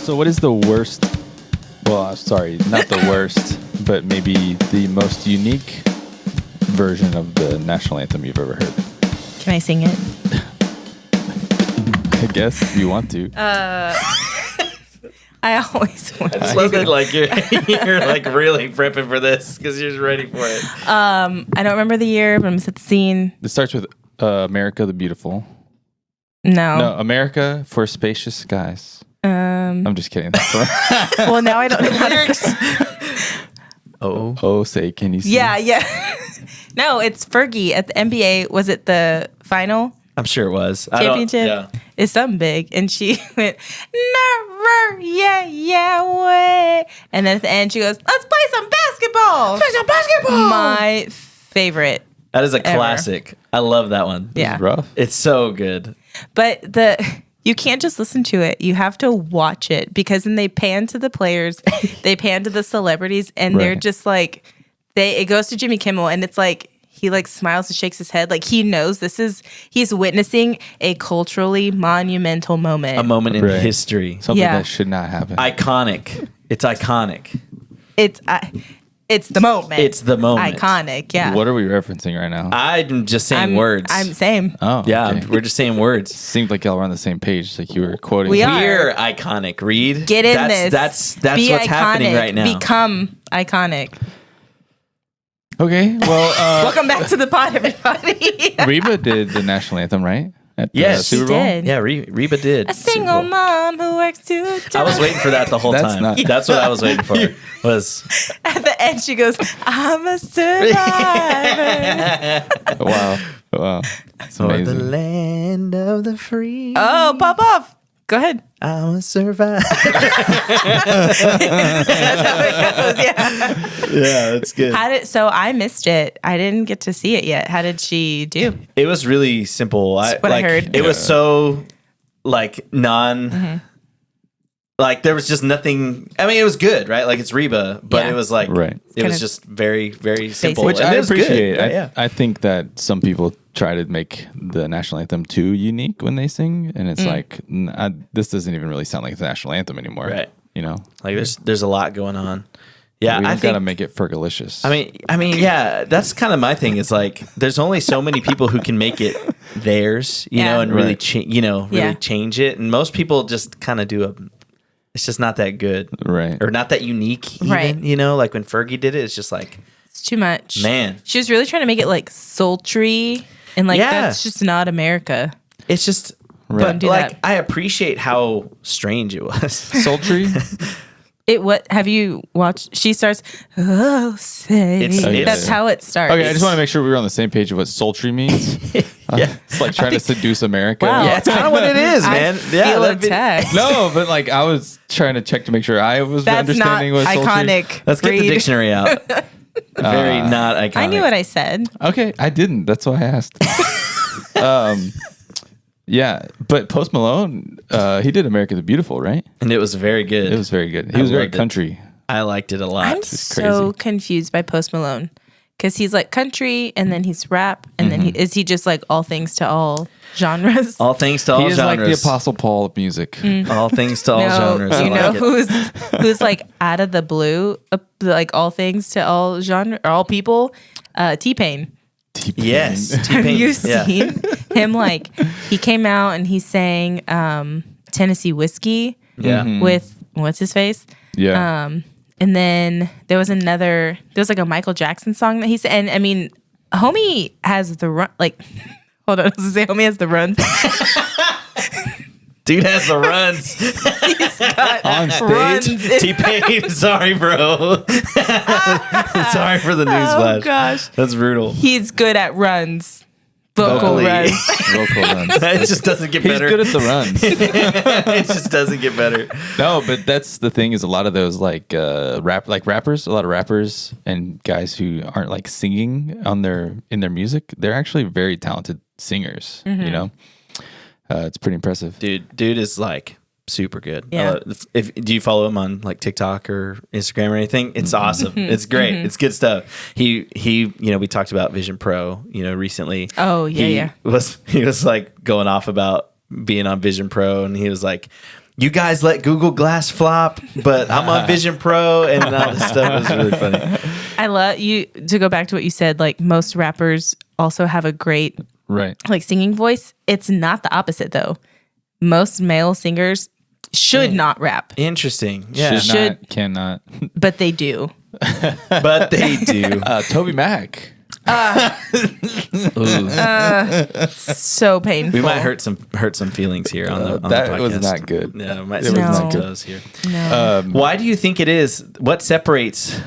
So what is the worst? Well, sorry, not the worst, but maybe the most unique version of the national anthem you've ever heard? Can I sing it? I guess if you want to. I always want I just to. love that like you're like really prepping for this because you're just ready for it. I don't remember the year, but I'm set the scene. It starts with America the Beautiful. No. America for Spacious Skies. I'm just kidding. That's what Well, now I don't know how to. Oh, say, can you see? Yeah. No, it's Fergie at the NBA. Was it the final I'm sure it was. championship? Yeah. It's something big. And she went, never, yeah, way. And then at the end, she goes, let's play some basketball. My favorite. That is a classic. I love that one. Yeah. It's rough. It's so good. But you can't just listen to it. You have to watch it because then they pan to the players, they pan to the celebrities, and they're Right. just like, it goes to Jimmy Kimmel, and it's like, he like smiles and shakes his head. Like he knows he's witnessing a culturally monumental moment. A moment in Right. history. Something Yeah. that should not happen. Iconic. It's iconic. It's the moment. It's the moment. Iconic, yeah. What are we referencing right now? I'm just saying words. I'm same. Oh, yeah, okay. we're just saying words. Seemed like y'all were on the same page. Like you were quoting. We are. We're iconic. Reid. Get in That's this. Be what's iconic. happening right now. Become iconic. Okay, well, Welcome back to the pod, everybody. Reba did the national anthem, right? At the Yes. Super She Bowl? did. Yeah, Reba did. A single mom who works 2 jobs. I was waiting for that the whole That's time. not- That's what I was waiting for. Was At the end, she goes, I'm a survivor. Wow. It's for the amazing. land of the free. Oh, pop off. Go ahead. I'm a survivor. That's how it goes, yeah. Yeah, that's good. So I missed it. I didn't get to see it yet. How did she do? It was really simple. That's what I heard. It was so like like there was just nothing. I mean, it was good, right? Like it's Reba, but Yeah. it was like Right. It Kind was of just very, very simple, Which and I it was good. appreciate. Yeah. I think that some people try to make the national anthem too unique when they sing, and it's like this doesn't even really sound like the national anthem anymore. Right. You know, Like there's a lot going on. Yeah, we I don't gotta think. make it Fergalicious. I mean, yeah. That's kind of my thing. Is like there's only so many people who can make it theirs, you Yeah. know, and really, Right. really Yeah. change it. And most people just kind of do it's just not that good, right. or not that unique, even, Right. You know, like when Fergie did it, it's just like, It's too much. Man. She was really trying to make it like sultry. And like, Yeah. that's just not America. it's just. Right. But do like, that. I appreciate how strange it was. Sultry. Have you watched? She starts, oh, say. It's- That's how it starts. Okay, I just want to make sure we were on the same page of what sultry means. Yeah. It's like trying to seduce America. Wow. Yeah, it's kind of what it is, man. I feel that'd be- attacked. No, but like I was trying to check to make sure I was That's not understanding what sultry. iconic. Let's get the Reid. dictionary out. Very not iconic. I knew what I said. Okay, I didn't. That's why I asked. Yeah, but Post Malone, he did "America the Beautiful," right? And it was very good. It was very good. He was very loved it. country. I liked it a lot. I'm so confused by Post Malone because he's like country and then he's rap and then is he just like all things to all genres? All things to all He is like genres. the Apostle Paul of music. All things to all genres. I you know like it. who's like out of the blue, like all things to all genre, or all people. T-Pain. T-Pain. Yes. Have T-Pain. you Yeah. seen him? Like he came out and he sang Tennessee Whiskey Yeah. with what's his face. Yeah. And then there was like a Michael Jackson song that he said. And I mean, homie has the run. Like, hold on, I was gonna say homie has the runs. Dude has the runs. On runs. stage. T-Pain. Sorry, bro. Sorry for the newsflash. Oh gosh, That's brutal. he's good at runs, vocal Vocally. runs. Vocal runs. It just doesn't get He's better. good at the runs. It just doesn't get better. No, but that's the thing is a lot of those like rappers, a lot of rappers and guys who aren't like singing in their music, they're actually very talented singers. You know, it's pretty impressive. Dude is like super good. Yeah. Do you follow him on like TikTok or Instagram or anything? It's awesome. It's great. It's good stuff. He we talked about Vision Pro, recently. Oh, yeah, He was like going off about being on Vision Pro, and he was like, you guys let Google Glass flop, but I'm on Vision Pro, and all this stuff was really funny. I love you to go back to what you said. Like most rappers also have a great like singing voice. It's not the opposite though. Most male singers should not rap. Interesting. Yeah. Cannot. But they do. But they do. Toby Mac. So painful. We might hurt some feelings here on the that podcast. was not good. Yeah, might It was was not not good here. No. Why do you think it is? What separates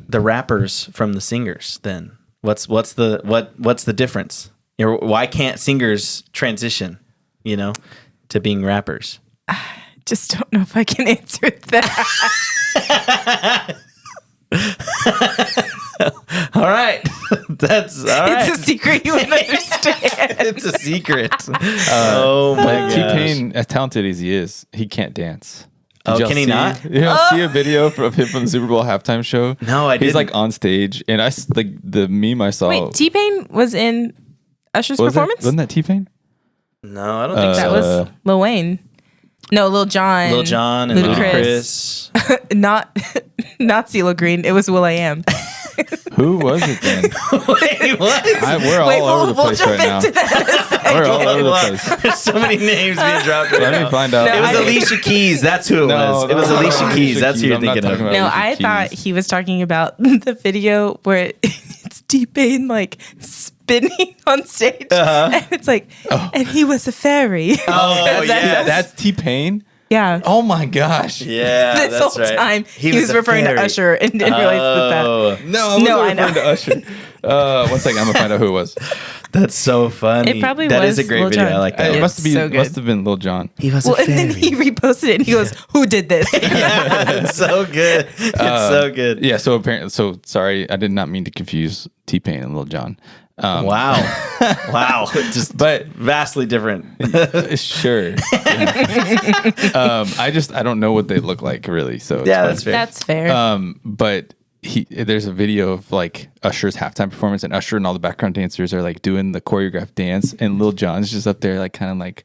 the rappers from the singers? Then what's the difference? Why can't singers transition? To being rappers. Just don't know if I can answer that. All right. That's all right. It's a secret you would understand. It's a secret. Oh my But gosh. T-Pain, as talented as he is, he can't dance. Did y'all can he see- not? You see a video of him from the Super Bowl halftime show? No, I didn't. He's like on stage, and the meme I saw. Wait, T-Pain was in Usher's performance? Wasn't that T-Pain? No, I don't think That so. was Lil Wayne. No, Lil Jon. Lil Jon and Ludacris. Ludacris. Not CeeLo Green. It was Will.i.am. Who was it then? Wait, what? We're all over the place jump right now. into that. We're all over the What? place. There's so many names being dropped right Let now. me find out. It was No, Alicia Keys. That's who it was. It was Alicia Keys. That's who you're I'm not thinking talking of. about No, Alicia I Keys. thought he was talking about the video where it's T-Pain like spinning on stage. And it's like, and he was a fairy. Oh, yes. That's T-Pain? Yeah. Oh my gosh. Yeah, This that's whole right. time he was a referring to fairy. Usher and didn't realize that. Oh, No, I No, I wasn't know. referring to Usher. One second, I'm gonna find out who it was. that's so funny. It probably That was is a great Lil video. Jon. I like that. It It's one. so good. must have been Lil Jon. He was Well, a and then fairy. he reposted it and he goes, "Who did this?" It's so good. It's so good. Yeah, so sorry, I did not mean to confuse T-Pain and Lil Jon. Wow. Wow. Just But vastly different. sure. I don't know what they look like really. So it's Yeah, fine. that's fair. That's fair. But there's a video of like Usher's halftime performance, and Usher and all the background dancers are like doing the choreographed dance, and Lil Jon's just up there like kind of like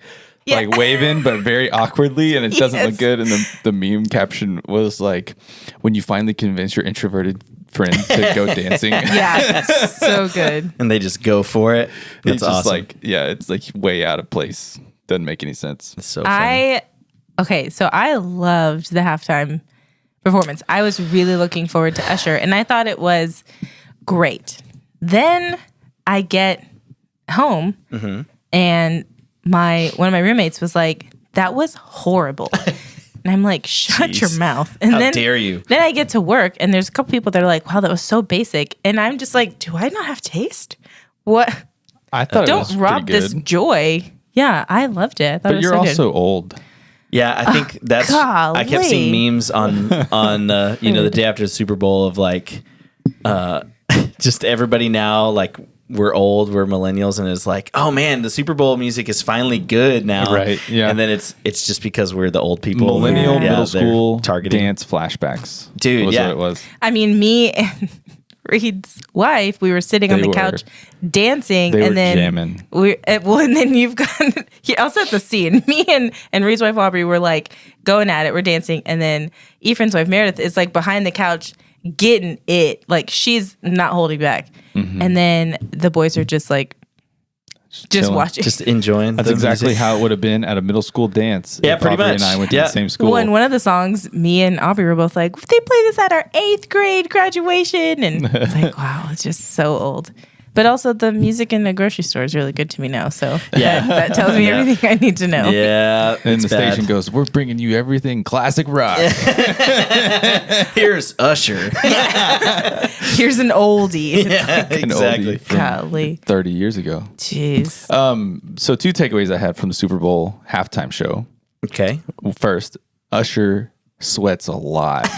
waving, but very awkwardly, and it doesn't look Yes. good. And the meme caption was like, "When you finally convince your introverted friend to go dancing." Yeah, so good. And they just go for it. That's It's just awesome. like, yeah, it's like way out of place. Doesn't make any sense. It's so funny. So I loved the halftime performance. I was really looking forward to Usher, and I thought it was great. Then I get home, and one of my roommates was like, "That was horrible." And I'm like, shut Jeez. your mouth. And How then, dare you? Then I get to work, and there's a couple people that are like, wow, that was so basic. And I'm just like, do I not have taste? What? I thought it Don't was rob pretty this good. joy. Yeah, I loved it. I thought But it was you're so good. also old. Yeah, I think that's. I kept seeing memes on the day after the Super Bowl of like, just everybody now like we're old, we're millennials, and it's like, oh man, the Super Bowl music is finally good now, Right, yeah. And then it's just because we're the old people, Millennial, Yeah, middle they're school, targeting. dance flashbacks. Dude, was yeah. what it was. I mean, me and Reid's wife, we were sitting on They the were. couch dancing, They and were then jamming. and then you've got. I'll set the scene. Me and Reid's wife Aubrey were like going at it. We're dancing, and then Efrain's wife Meredith is like behind the couch getting it. Like she's not holding back, and then the boys are just like just chilling. watching. Just enjoying. That's the exactly music. how it would have been at a middle school dance. Yeah, if pretty Aubrey much. And I went to Yeah. the same school. Well, in one of the songs, me and Aubrey were both like, they play this at our 8th grade graduation. And it's like, wow, it's just so old. But also the music in the grocery store is really good to me now. So Yeah. that tells me Yeah. everything I need to know. Yeah, and it's the bad. station goes, "We're bringing you everything classic rock." Here's Usher. Here's an oldie. Yeah, An exactly. oldie from Golly. 30 years ago. Jeez. So 2 takeaways I had from the Super Bowl halftime show. Okay. First, Usher sweats a lot.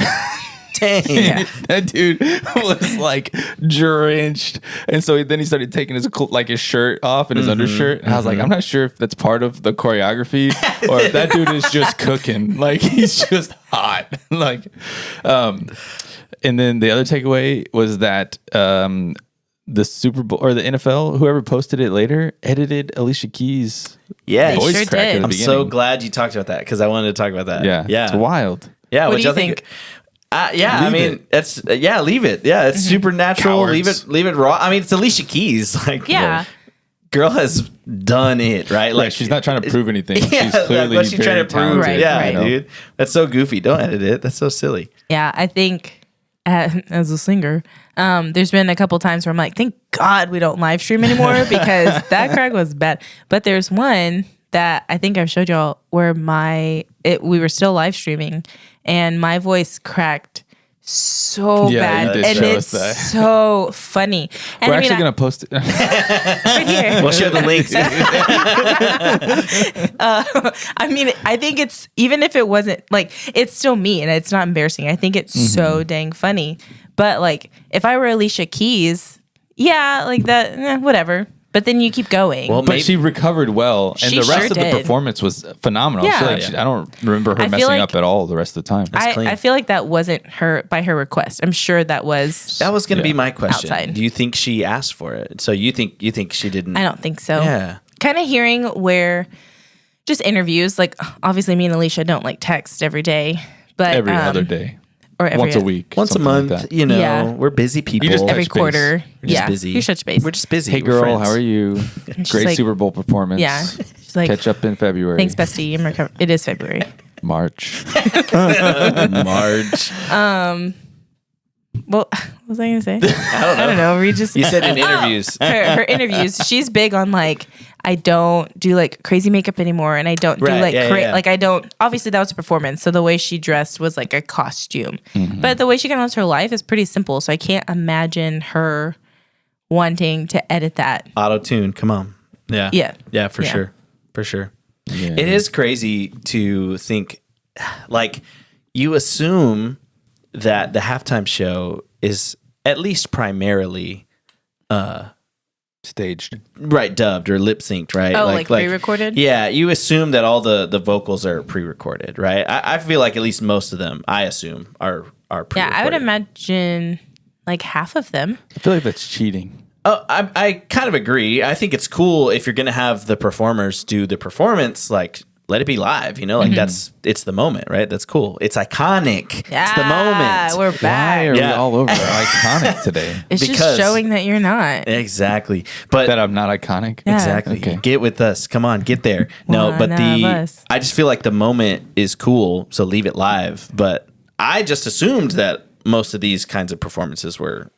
Dang. That dude was like drenched, and so then he started taking his shirt off and his undershirt, and I was like, I'm not sure if that's part of the choreography or if that dude is just cooking, like he's just hot, like. And then the other takeaway was that the Super Bowl or the NFL, whoever posted it later, edited Alicia Keys' Yeah, voice sure crack did. at the I'm beginning. so glad you talked about that because I wanted to talk about that. Yeah, it's wild. Yeah, What do you think? I mean, that's leave it. Yeah, it's supernatural. Cowards. Leave it raw. I mean, it's Alicia Keys. Like, Yeah. girl has done it, right? Like, She's not trying to prove anything. Yeah, She's clearly what she's trying to very prove. talented, Yeah, you know? dude, that's so goofy. Don't edit it. That's so silly. Yeah, I think as a singer, there's been a couple times where I'm like, thank God we don't live stream anymore because that crack was bad. But there's one that I think I've showed y'all where we were still live streaming and my voice cracked so bad, you did and show it's us that. so funny. And We're I mean, actually gonna post it. right here. We'll share the links. I mean, I think it's, even if it wasn't like, it's still me and it's not embarrassing. I think it's so dang funny. But like, if I were Alicia Keys, yeah, like that, whatever. But then you keep going. Well, But she recovered well, and She the rest sure of did. the performance was phenomenal. Yeah. So, like, I don't remember her I feel messing like- up at all the rest of the time. clean. I feel like that wasn't by her request. I'm sure that was. That was going to be my question. Outside. Do you think she asked for it? So you think she didn't? I don't think so. Yeah. Kind of hearing where just interviews, like obviously me and Alicia don't like text every day, but Every other day, or every once a week, Once a something like month, that. you know, Yeah. we're busy people. You just every touch base. quarter. We're just Yeah, busy. you touch base. We're just busy. Hey We're girl, friends. how are you? Great like- Super Bowl performance. Yeah, she's like, Catch up in February. thanks, bestie. I'm recovering. It is February. March. March. Well, what was I gonna say? I don't know. We just You said in interviews. her interviews. She's big on like, I don't do like crazy makeup anymore, and I don't do Right, like yeah. like I don't. Obviously, that was a performance, so the way she dressed was like a costume. Mm-hmm. But the way she kind of lives her life is pretty simple. So I can't imagine her wanting to edit that. Auto tune. Come on. Yeah. Yeah. For Yeah. sure. For sure. Yeah. It is crazy to think, like, you assume that the halftime show is at least primarily Staged. right dubbed or lip synced, right? Oh, like pre-recorded? Yeah, you assume that all the vocals are pre-recorded, right? I feel like at least most of them, I assume, are pre-recorded. Yeah, I would imagine like half of them. I feel like that's cheating. Oh, I kind of agree. I think it's cool if you're going to have the performers do the performance, like, let it be live, you know? Like, it's the moment, right? That's cool. It's iconic. It's the moment. We're Why back. are we Yeah. all over iconic today? It's Because- just showing that you're not. Exactly. But That I'm not iconic? Yeah. exactly. Okay. Get with us. Come on, get there. No, One but of the us. I just feel like the moment is cool, so leave it live. But I just assumed that most of these kinds of performances were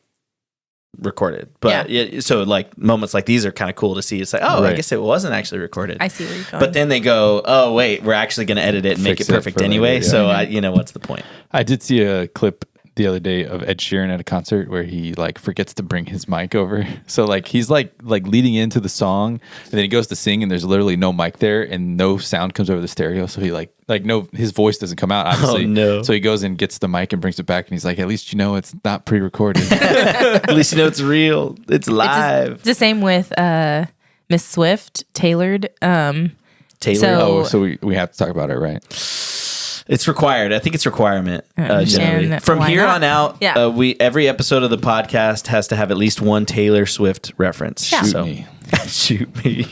recorded. But so like moments like these are kind of cool to see. It's like, oh, I Right. guess it wasn't actually recorded. I see where you're going. But then they go, oh wait, we're actually going to edit it and make Fix it it perfect for anyway. later, yeah. So I, what's the point? I did see a clip the other day of Ed Sheeran at a concert where he like forgets to bring his mic over. So like he's like leading into the song and then he goes to sing and there's literally no mic there and no sound comes over the stereo. So he like no, his voice doesn't come out obviously. Oh, no. So he goes and gets the mic and brings it back and he's like, at least you know it's not pre-recorded. At least you know it's real. It's live. It's the same with Miss Swift, tailored. Taylor. so- So we have to talk about it, right? It's required. I think it's requirement generally. And From why here not? on out, Yeah. every episode of the podcast has to have at least one Taylor Swift reference. Yeah. Shoot So- me. Shoot me.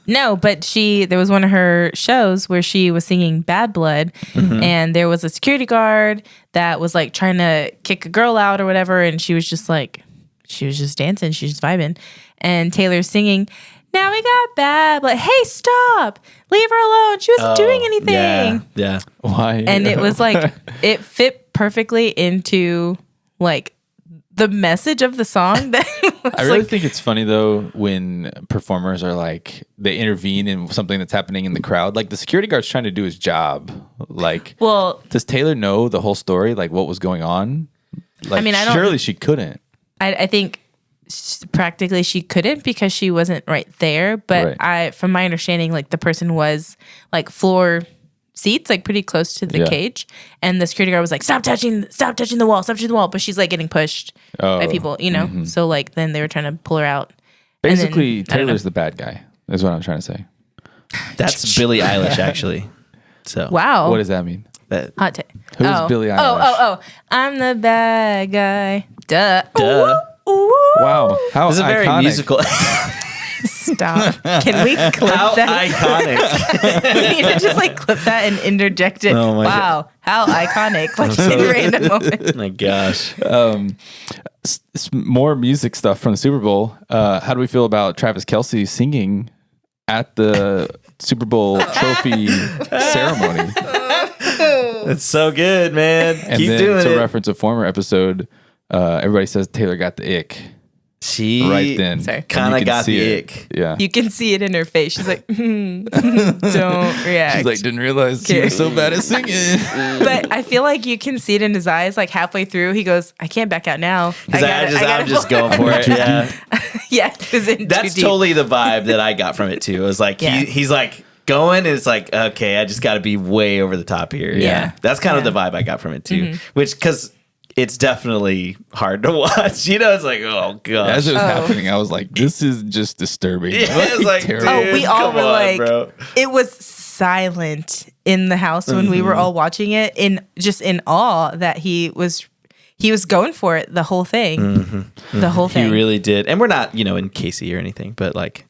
No, but there was one of her shows where she was singing Bad Blood and there was a security guard that was like trying to kick a girl out or whatever. And she was just dancing. She was just vibing. And Taylor's singing, now we got bad blood. Hey, stop. Leave her alone. She wasn't doing anything. Yeah. Why? And it was like, it fit perfectly into like the message of the song. That was I really like, think it's funny though when performers are like they intervene in something that's happening in the crowd. Like the security guard's trying to do his job. Like, well, does Taylor know the whole story? Like what was going on? Like, I mean, I don't- surely she couldn't. I think practically she couldn't because she wasn't right there. But Right. from my understanding, like the person was like floor seats, like pretty close to the Yeah. cage, and the security guard was like, stop touching the wall. But she's like getting pushed by Oh, people, you know. So like then they were trying to pull her out. And then- Basically, I don't know. Taylor's the bad guy. Is what I'm trying to say. That's Billie Eilish, actually. So Wow. What does that mean? that- Hot take. Who's Billie Eilish? Oh. I'm the bad guy. Duh. Duh. ooh. Wow, how This is a very iconic. musical. Stop. Can we clip How that? iconic. We need to just like clip that and interject it. Oh my wow, how iconic! Like in random moment. Oh my gosh. More music stuff from the Super Bowl. How do we feel about Travis Kelce singing at the Super Bowl trophy ceremony? It's so good, man. And Keep then doing to it. reference a former episode, everybody says Taylor got the ick She right then. Sorry. And kind you of can got see the it. ick. Yeah. You can see it in her face. She's like, don't react. She's like, didn't realize he was so bad at singing. But I feel like you can see it in his eyes. Like halfway through, he goes, "I can't back out now. I'm just going for it. Yeah, yeah, he was in too that's deep. totally the vibe that I got from it too. It was like Yeah. he's like going. It's like, okay, I just got to be way over the top here. Yeah. That's kind of Yeah. the vibe I got from it too. Which because it's definitely hard to watch. You know, it's like, oh god. As it was happening, I was like, this is just disturbing. Yeah, it's like, terrible. Oh, we dude, all come were on, like, bro. it was silent in the house when we were all watching it, in awe that he was going for it the whole thing, the whole thing. He really did. And we're not, in Casey or anything, but like,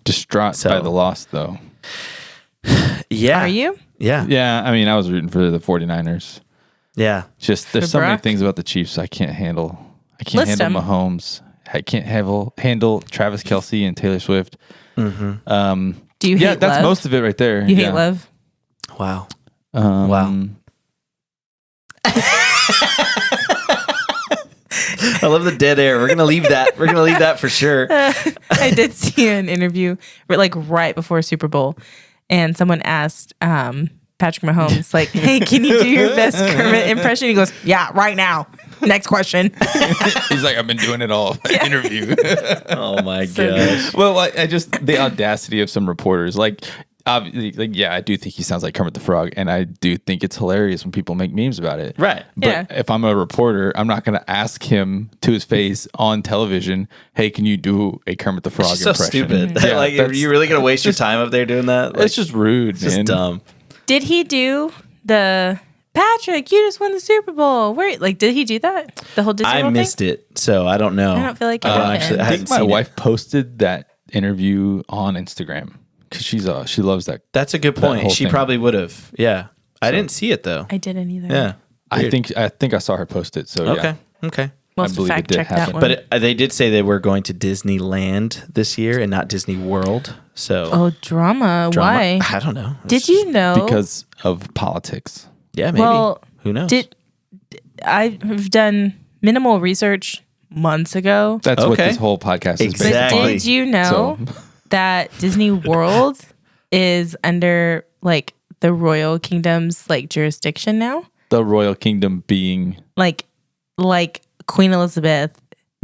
Distraught by the loss, though. yeah. Are you? Yeah. Yeah, I mean, I was rooting for the 49ers. Yeah. Just there's For so many Brock? things about the Chiefs I can't handle. I can't List handle 'em. Mahomes. I can't handle Travis Kelce and Taylor Swift. Do you Yeah, hate that's love? most of it right there. You yeah. hate love? Wow. Wow. I love the dead air. We're going to leave that. We're going to leave that for sure. I did see an interview like right before Super Bowl, and someone asked Patrick Mahomes, like, "Hey, can you do your best Kermit impression?" He goes, "Yeah, right now." Next question. He's like, I've been doing it all interview. Oh my gosh. Well, I just the audacity of some reporters, obviously, yeah, I do think he sounds like Kermit the Frog, and I do think it's hilarious when people make memes about it. Right. But Yeah. if I'm a reporter, I'm not going to ask him to his face on television, "Hey, can you do a Kermit the Frog It's so impression?" stupid. Yeah, Like, are that's- you really going to waste your time up there doing that? Like, It's just rude, just man. dumb. Did he do the Patrick? You just won the Super Bowl. Where? Like, did he do that? The whole Disney I World missed it, so I don't know. I don't feel like it I don't happened. actually. I I hadn't think my seen wife it. posted that interview on Instagram because she loves that. That's a good whole point. She thing. probably would have. Yeah. I didn't see it though. I didn't either. Yeah. I think I saw her post it. So Okay. yeah. Okay. We'll I have to believe it fact did check that happen. one. But they did say they were going to Disneyland this year and not Disney World. So oh, drama. drama- Why? I don't know. Did you know? Because of politics. Yeah, maybe. Well, Who knows? I've done minimal research months ago. That's what Okay. this whole podcast is based But Exactly. on. did you know So- that Disney World is under like the Royal Kingdom's like jurisdiction now? The Royal Kingdom being Like Queen Elizabeth,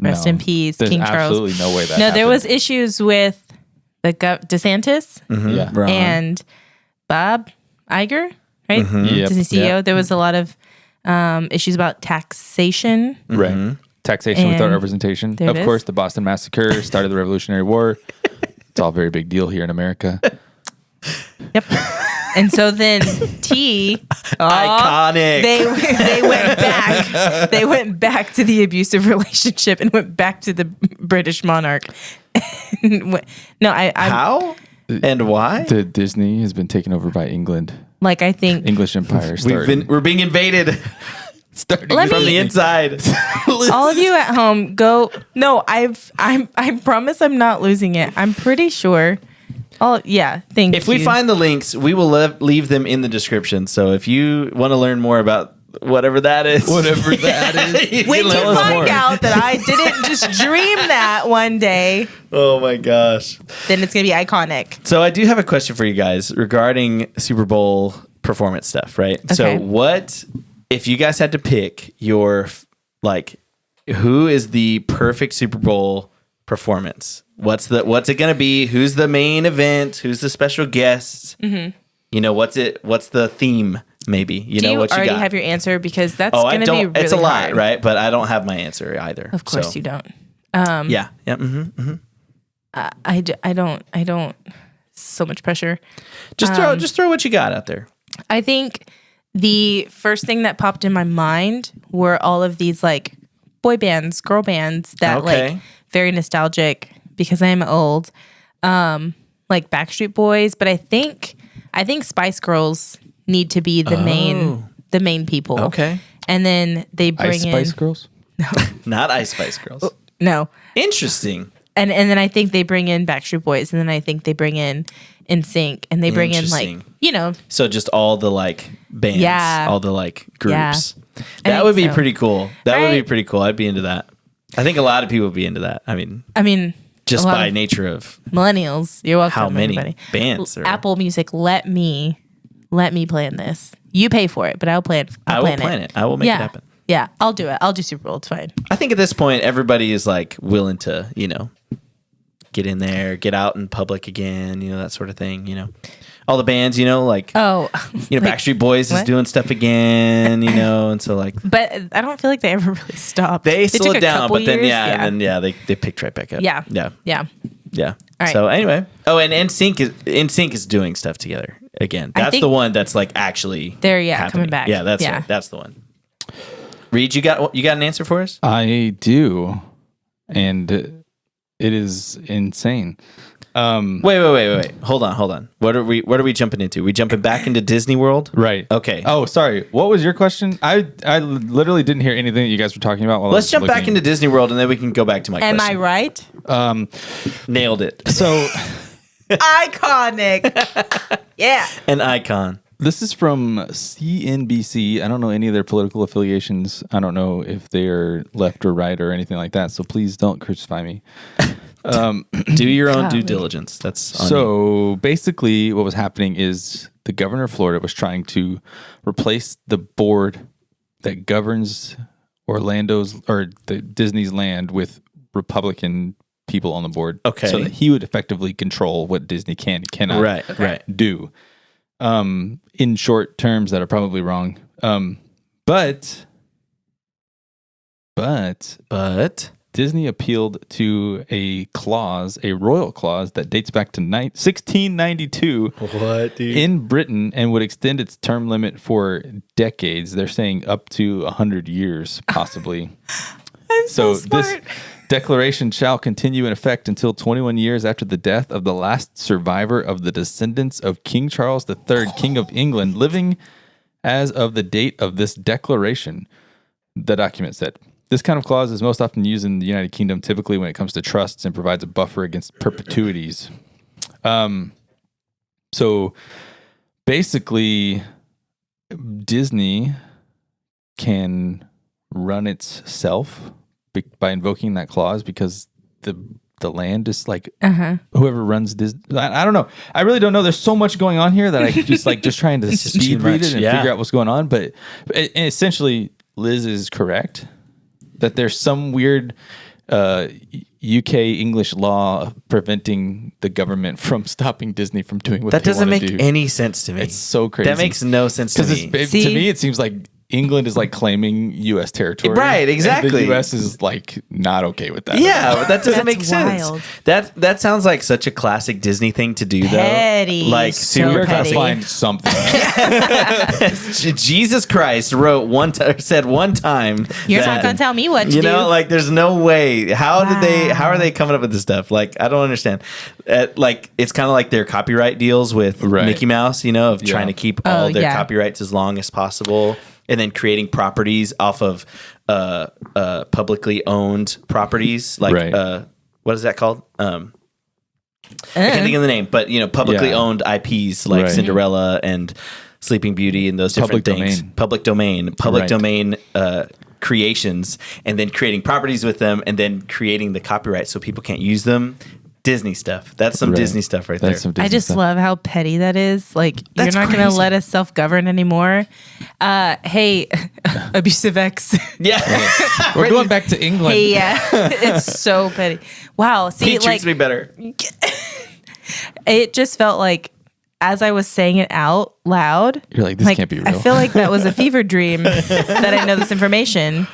rest No. in peace, There's King Charles. absolutely no way that No, there happened. was issues with the DeSantis Yeah. Ron. and Bob Iger, right? Yep. Disney CEO. Yep. There was a lot of issues about taxation. Right. Taxation without And representation. there it Of course, is. the Boston Massacre started the Revolutionary War. It's all a very big deal here in America. Yep. And so then Iconic. they went back. They went back to the abusive relationship and went back to the British monarch. No, I'm How and why? The Disney has been taken over by England. like I think English Empire started. We're being invaded starting from the inside. all of you at home go. No, I promise I'm not losing it. I'm pretty sure. Oh yeah, thank you. If we find the links, we will leave them in the description. So if you want to learn more about whatever that is, Whatever that is. when you tell us find more. out that I didn't just dream that one day, Oh my gosh. then it's gonna be iconic. So I do have a question for you guys regarding Super Bowl performance stuff, right? So Okay. what if you guys had to pick your who is the perfect Super Bowl performance? What's it going to be? Who's the main event? Who's the special guest? Mm-hmm. You know, what's the theme maybe? You Do know you what you already got? have your answer? Because that's I gonna be don't. really It's a lot, hard. right? But I don't have my answer either. Of course so. you don't. Yeah. Yeah. Mm-hmm. I don't. So much pressure. Just throw what you got out there. I think the first thing that popped in my mind were all of these like boy bands, girl bands that Okay. like very nostalgic because I am old. Like Backstreet Boys, but I think Spice Girls need to be the main people. Okay. And then they bring Ice Spice Girls? Not Ice Spice Girls. No. Interesting. And then I think they bring in Backstreet Boys, and then I think they bring in NSYNC, and they bring in like, you know. So just all the like bands, Yeah. all the like groups. I That think would be so. pretty cool. That would be Right? pretty cool. I'd be into that. I think a lot of people would be into that. I mean, just a lot by of nature of millennials. You're welcome. how many everybody. bands are. Apple Music, let me plan this. You pay for it, but I'll plan. I will plan it. I will make it happen. Yeah, I'll do it. I'll do Super Bowl. It's fine. I think at this point, everybody is like willing to, you know, get in there, get out in public again, you know, that sort of thing, you know. All the bands, you know, like, you know, like, Backstreet Boys is doing stuff again, you know, and so like. But I don't feel like they ever really stopped. They slowed took a down, couple but then, years. and then, they picked right back up. Yeah. Yeah. All right. So anyway. Oh, and NSYNC is doing stuff together again. That's think the one that's like actually they're happening. coming back. Yeah, that's right. That's the one. Reid, you got an answer for us? I do. And it is insane. Wait. Hold on. What are we jumping into? We jumping back into Disney World? Right. Okay. Oh, sorry. What was your question? I literally didn't hear anything that you guys were talking about. While Let's jump back into Disney World and then we can go back to my Am question. I right? Nailed it. So Iconic. Yeah. An icon. this is from CNBC. I don't know any of their political affiliations. I don't know if they are left or right or anything like that. So please don't crucify me. Do your own due diligence. That's on you. So basically what was happening is the governor of Florida was trying to replace the board that governs Orlando's or the Disney's land with Republican people on the board. Okay. So that he would effectively control what Disney can and cannot Right. do. In short terms that are probably wrong. But Disney appealed to a royal clause that dates back to 1692 What, dude? in Britain and would extend its term limit for decades. They're saying up to 100 years, possibly. I'm so this smart. declaration shall continue in effect until 21 years after the death of the last survivor of the descendants of King Charles III, King of England, living as of the date of this declaration, the document said. This kind of clause is most often used in the United Kingdom, typically when it comes to trusts, and provides a buffer against perpetuities. So basically, Disney can run itself by invoking that clause because the land is like whoever runs Disney. I don't know. I really don't know. There's so much going on here that I just trying to speed read it and figure out what's going on. But essentially, Liz is correct that there's some weird UK English law preventing the government from stopping Disney from doing what That they doesn't want to make do. any sense to me. It's so crazy. That makes no sense to me. To me, it seems like England is like claiming U.S. territory. Right, exactly. And the U.S. is like not okay with that. Yeah, but that doesn't make wild. sense. That sounds like such a classic Disney thing to do, Petty. though. Like So super We're gonna petty. find something. Jesus Christ wrote said one time. You're that, not going to tell me what to you do. know, like there's no way. How are they coming up with this stuff? Like I don't understand. Like it's kind of like their copyright deals with Mickey Mouse, you know, of trying to keep all their copyrights as long as possible. And then creating properties off of publicly owned properties, like what is that called? I can't think of the name, but publicly owned IPs like Cinderella and Sleeping Beauty and those different things. Public domain creations, and then creating properties with them, and then creating the copyright so people can't use them. Disney stuff. That's some Disney stuff right there. I just love how petty that is. Like, That's you're not going to crazy. let us self-govern anymore. Hey, abusive ex. Yeah. We're going back to England. Hey, yeah. It's so petty. Wow. See, He treats me better. it just felt like as I was saying it out loud, You're like, this can't be real. I feel like that was a fever dream that I know this information.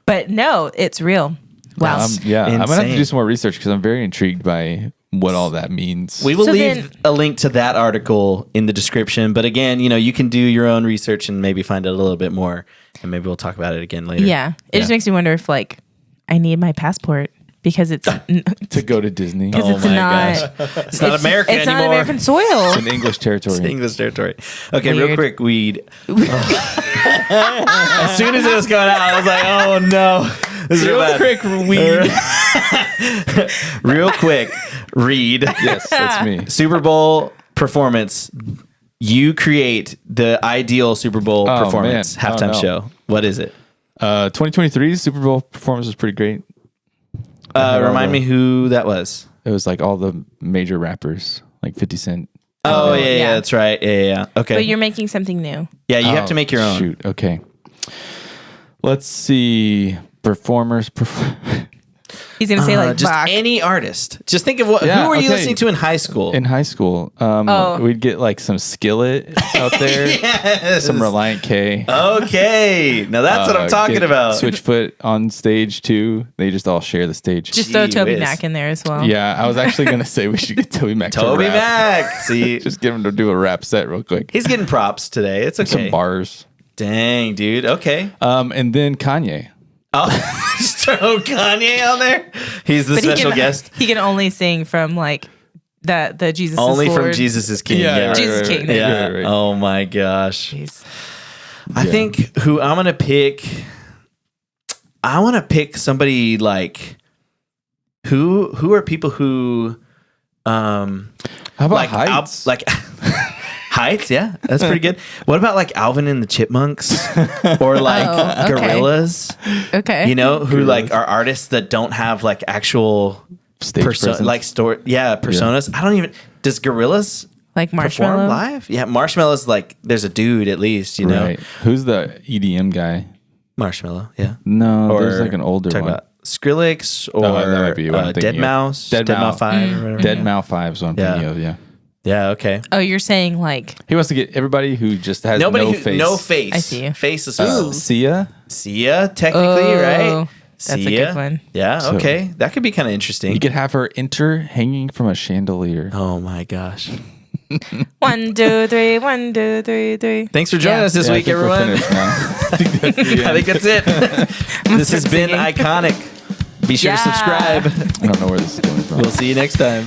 But no, it's real. Wow. I'm gonna have to Insane. do some more research because I'm very intrigued by what all that means. We will So leave a link to that article in the description. But again, you can do your own research and maybe find out a little bit more. And maybe we'll talk about it again later. Yeah. It just makes me wonder if like I need my passport because it's to go to Disney. Because Oh it's my not. gosh. It's not America It's anymore. not American soil. It's in English territory. It's English territory. Okay, Weird. real quick, weed. As soon as it was going out, I was like, oh no. This is real bad. quick, weed. Real quick, Reid. Yes, that's me. Super Bowl performance. You create the ideal Super Bowl performance man. halftime show. What is it? 2023 Super Bowl performance was pretty great. Remind me who that was. It was like all the major rappers, like 50 Cent. Oh, yeah, yeah. that's right. Yeah. Okay. But you're making something new. Yeah, you have to make your own. Shoot. Okay. Let's see. Performers. He's gonna say like just Bach. any artist. Just think of who were you listening to in high school? In high school, we'd get like some Skillet out there, Yes. some Reliant K. Okay, now that's what I'm talking get about. Switchfoot on stage too. They just all share the stage. Just throw Gee Toby whiz. Mac in there as well. Yeah, I was actually gonna say we should get Toby Mac. Toby to rap. Mac. See, Just get him to do a rap set real quick. he's getting props today. It's okay. Some bars. Dang, dude. Okay. And then Kanye. Oh, just throw Kanye on there. He's the But special guest. He can only sing from like the Jesus Only is Lord. from Jesus is King. Yeah, right, Jesus King. Yeah. Right. Oh my gosh. Jeez. I think who I'm gonna pick. I want to pick somebody like who are people who How about like Heights? like Heights, yeah, that's pretty good. What about like Alvin and the Chipmunks or like Oh, okay. Gorillas? Okay. You know, who like are artists that don't have like actual Stage presence. personas. I don't even. Does Gorillas like perform Marshmallow. live? Yeah, Marshmallow's like there's a dude at least, you know. Right. Who's the EDM guy? Marshmallow, yeah. No, there's like an older talk one. about Skrillex or that might be what I'm thinking Dead of. Mouse, Dead Mouse. 5 or whatever. Dead Mouse 5 is what I'm Yeah. thinking of. Yeah. Yeah, okay. Oh, you're saying like He wants to get everybody who just has Nobody no who, face. no face. I see you. Faceless. Sia. Sia, technically, right? Oh, that's a Sia. good one. Yeah, So- okay. That could be kind of interesting. You could have her enter hanging from a chandelier. Oh my gosh. 1, 2, 3, 1, 2, 3, 3. Thanks for joining Yeah. us this Yeah, I week, think we're everyone. finished now. I think that's the I end. think that's it. This has been singing. iconic. Be sure to Yeah. subscribe. I don't know where this is coming from. We'll see you next time.